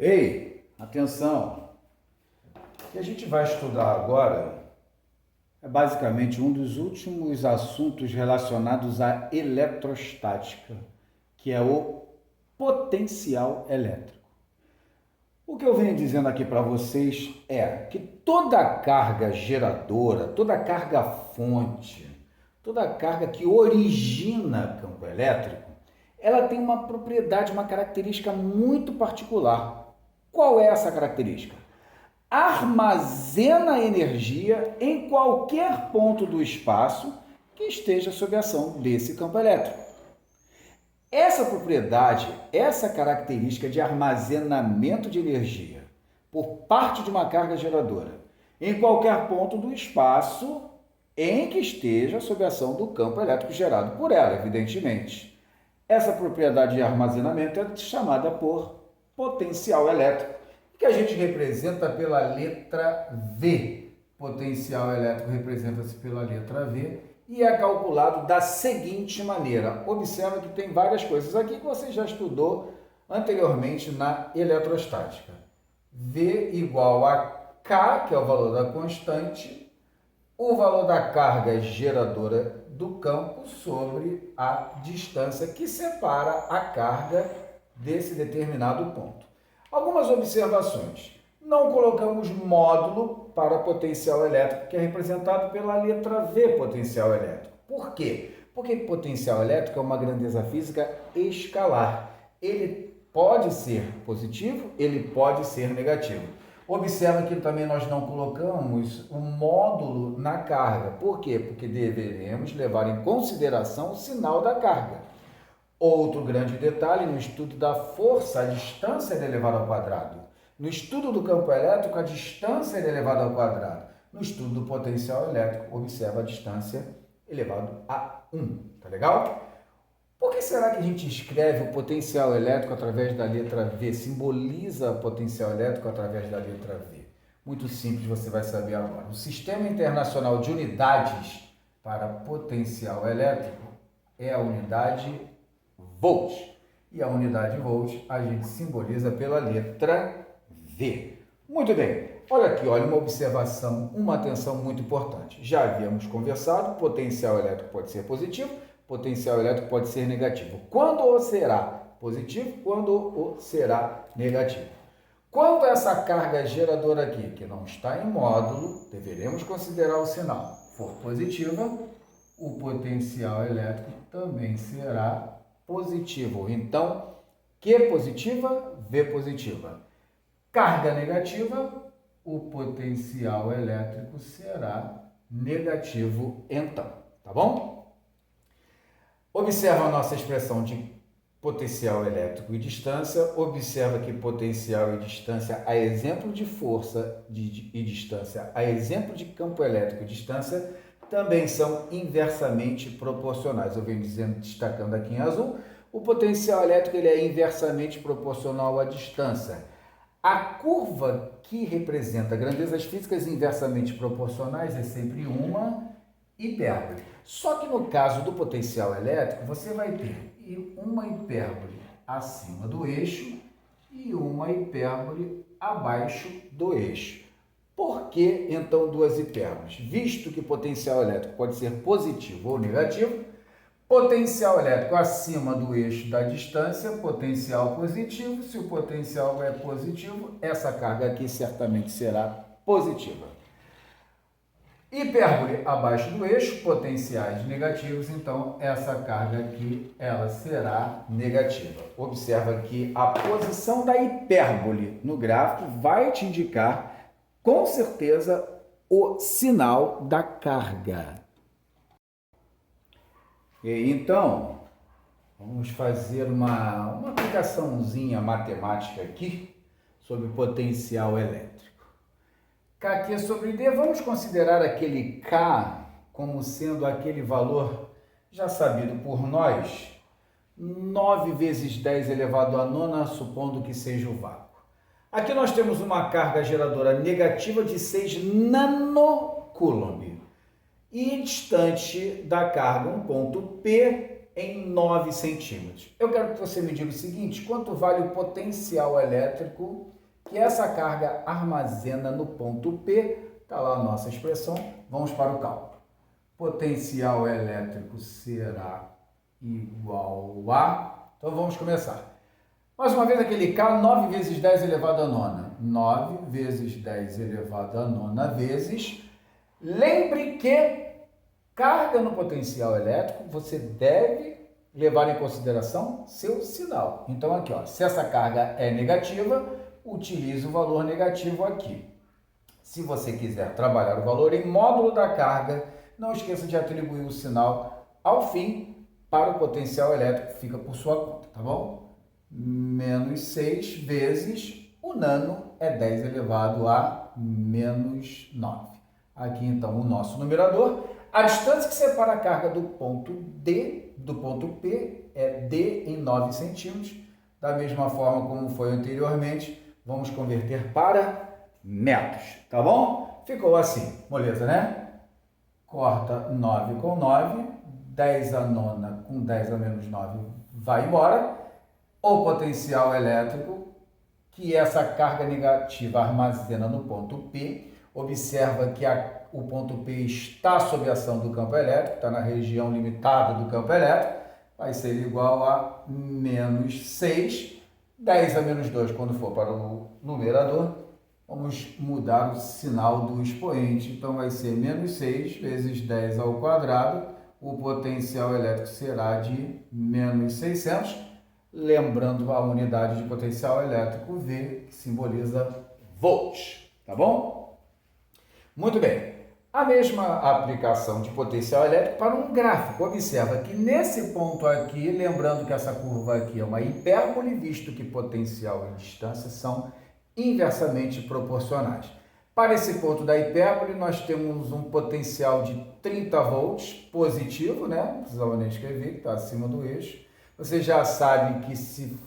Ei, atenção! O que a gente vai estudar agora é basicamente um dos últimos assuntos relacionados à eletrostática, que é o potencial elétrico. O que eu venho dizendo aqui para vocês é que toda carga geradora, toda carga fonte, toda carga que origina campo elétrico, ela tem uma propriedade, uma característica muito particular. Qual é essa característica? Armazena energia em qualquer ponto do espaço que esteja sob a ação desse campo elétrico. Essa propriedade, essa característica de armazenamento de energia por parte de uma carga geradora em qualquer ponto do espaço em que esteja sob a ação do campo elétrico gerado por ela, evidentemente. Essa propriedade de armazenamento é chamada por potencial elétrico, que a gente representa pela letra V. Potencial elétrico representa-se pela letra V e é calculado da seguinte maneira. Observa que tem várias coisas aqui que você já estudou anteriormente na eletrostática. V igual a K, que é o valor da constante, o valor da carga geradora do campo sobre a distância que separa a carga desse determinado ponto. Algumas observações. Não colocamos módulo para potencial elétrico, que é representado pela letra V, potencial elétrico. Por quê? Porque potencial elétrico é uma grandeza física escalar. Ele pode ser positivo, ele pode ser negativo. Observa que também nós não colocamos um módulo na carga. Por quê? Porque deveremos levar em consideração o sinal da carga. Outro grande detalhe, no estudo da força, a distância é elevada ao quadrado. No estudo do campo elétrico, a distância é elevada ao quadrado. No estudo do potencial elétrico, observa a distância elevado a 1. Tá legal? Por que será que a gente escreve o potencial elétrico através da letra V? Simboliza o potencial elétrico através da letra V. Muito simples, você vai saber agora. O Sistema Internacional de Unidades para Potencial Elétrico é a unidade volts. E a unidade volts a gente simboliza pela letra V. Muito bem. Olha aqui, olha uma observação, uma atenção muito importante. Já havíamos conversado, potencial elétrico pode ser positivo, potencial elétrico pode ser negativo. Quando o será positivo, quando o será negativo. Quando essa carga geradora aqui, que não está em módulo, deveremos considerar o sinal, for positiva, o potencial elétrico também será positivo. Então, Q positiva, V positiva. Carga negativa, o potencial elétrico será negativo então, tá bom? Observa a nossa expressão de potencial elétrico e distância. Observa que potencial e distância, a exemplo de força e distância, a exemplo de campo elétrico e distância, também são inversamente proporcionais. Eu venho dizendo, destacando aqui em azul, o potencial elétrico ele é inversamente proporcional à distância. A curva que representa grandezas físicas inversamente proporcionais é sempre uma hipérbole. Só que no caso do potencial elétrico, você vai ter uma hipérbole acima do eixo e uma hipérbole abaixo do eixo. Por que, então, duas hipérboles? Visto que potencial elétrico pode ser positivo ou negativo, potencial elétrico acima do eixo da distância, potencial positivo. Se o potencial é positivo, essa carga aqui certamente será positiva. Hipérbole abaixo do eixo, potenciais negativos, então essa carga aqui ela será negativa. Observa que a posição da hipérbole no gráfico vai te indicar com certeza o sinal da carga. E então, vamos fazer uma aplicaçãozinha matemática aqui sobre potencial elétrico. K sobre D, vamos considerar aquele K como sendo aquele valor já sabido por nós, 9 vezes 10 elevado a nona, supondo que seja o vácuo. Aqui nós temos uma carga geradora negativa de 6 nanocoulomb. E distante da carga, um ponto P em 9 centímetros. Eu quero que você me diga o seguinte: quanto vale o potencial elétrico que essa carga armazena no ponto P? Está lá a nossa expressão. Vamos para o cálculo. Potencial elétrico será igual a... Então vamos começar. Mais uma vez aquele K, 9 vezes 10 elevado a nona. 9 vezes 10 elevado a nona vezes... Lembre que carga no potencial elétrico, você deve levar em consideração seu sinal. Então aqui, ó, se essa carga é negativa, utilize o valor negativo aqui. Se você quiser trabalhar o valor em módulo da carga, não esqueça de atribuir o sinal ao fim para o potencial elétrico, fica por sua conta, tá bom? Menos 6 vezes o nano é 10 elevado a menos 9. Aqui então o nosso numerador. A distância que separa a carga do ponto D do ponto P é D em 9 centímetros. Da mesma forma como foi anteriormente, vamos converter para metros, tá bom? Ficou assim, moleza, né? Corta 9 com 9, 10 a nona com 10 a menos 9 vai embora. O potencial elétrico que essa carga negativa armazena no ponto P, observa que o ponto P está sob a ação do campo elétrico, está na região limitada do campo elétrico, vai ser igual a menos 6, 10 a menos 2 quando for para o numerador, vamos mudar o sinal do expoente, então vai ser menos 6 vezes 10 ao quadrado, o potencial elétrico será de menos 600, lembrando a unidade de potencial elétrico V, que simboliza volts, tá bom? Muito bem, a mesma aplicação de potencial elétrico para um gráfico. Observa que nesse ponto aqui, lembrando que essa curva aqui é uma hipérbole, visto que potencial e distância são inversamente proporcionais. Para esse ponto da hipérbole, nós temos um potencial de 30 volts positivo, né? Não precisava nem escrever, que está acima do eixo. Você já sabe que se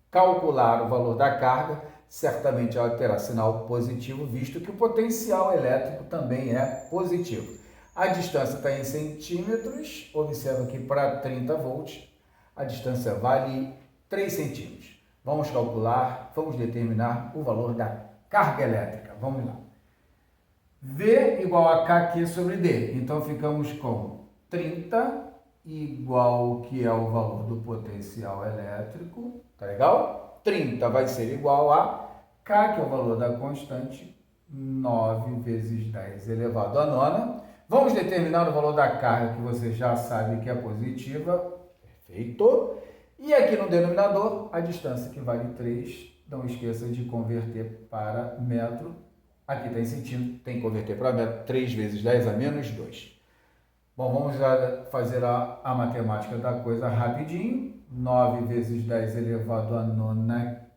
calcular o valor da carga, certamente ela terá sinal positivo, visto que o potencial elétrico também é positivo. A distância está em centímetros, observa que para 30 volts a distância vale 3 centímetros. Vamos calcular, vamos determinar o valor da carga elétrica. Vamos lá. V igual a Kq sobre D. Então ficamos com 30 igual que é o valor do potencial elétrico. Tá legal? 30 vai ser igual a K, que é o valor da constante, 9 vezes 10 elevado a nona. Vamos determinar o valor da carga, que você já sabe que é positiva. Perfeito. E aqui no denominador, a distância, que vale 3. Não esqueça de converter para metro. Aqui está em centímetro, tem que converter para metro. 3 vezes 10 a menos 2. Bom, vamos fazer a matemática da coisa rapidinho. 9 vezes 10 elevado a nona,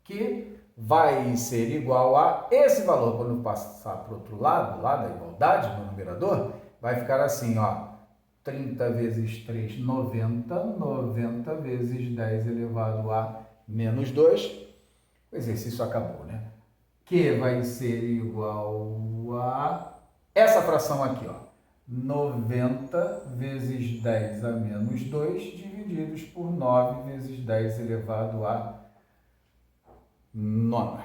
que vai ser igual a esse valor. Quando passar para o outro lado, lá da igualdade, no numerador, vai ficar assim, ó. 30 vezes 3, 90. 90 vezes 10 elevado a menos 2. O exercício acabou, né? Que vai ser igual a essa fração aqui, ó. 90 vezes 10 a menos 2 divididos por 9 vezes 10 elevado a nona.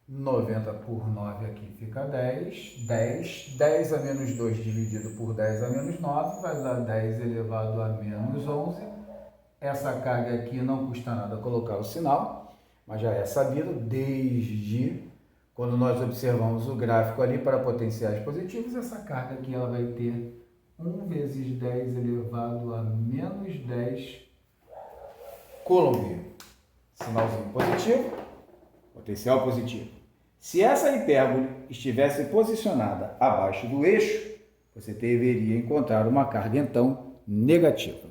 90 por 9 aqui fica 10. 10 a menos 2 dividido por 10 a menos 9 vai dar 10 elevado a menos 11. Essa carga aqui não custa nada colocar o sinal, mas já é sabido desde... Quando nós observamos o gráfico ali para potenciais positivos, essa carga aqui ela vai ter 1 vezes 10 elevado a menos 10 Coulomb. Sinalzinho positivo, potencial positivo. Se essa hipérbole estivesse posicionada abaixo do eixo, você deveria encontrar uma carga, então, negativa.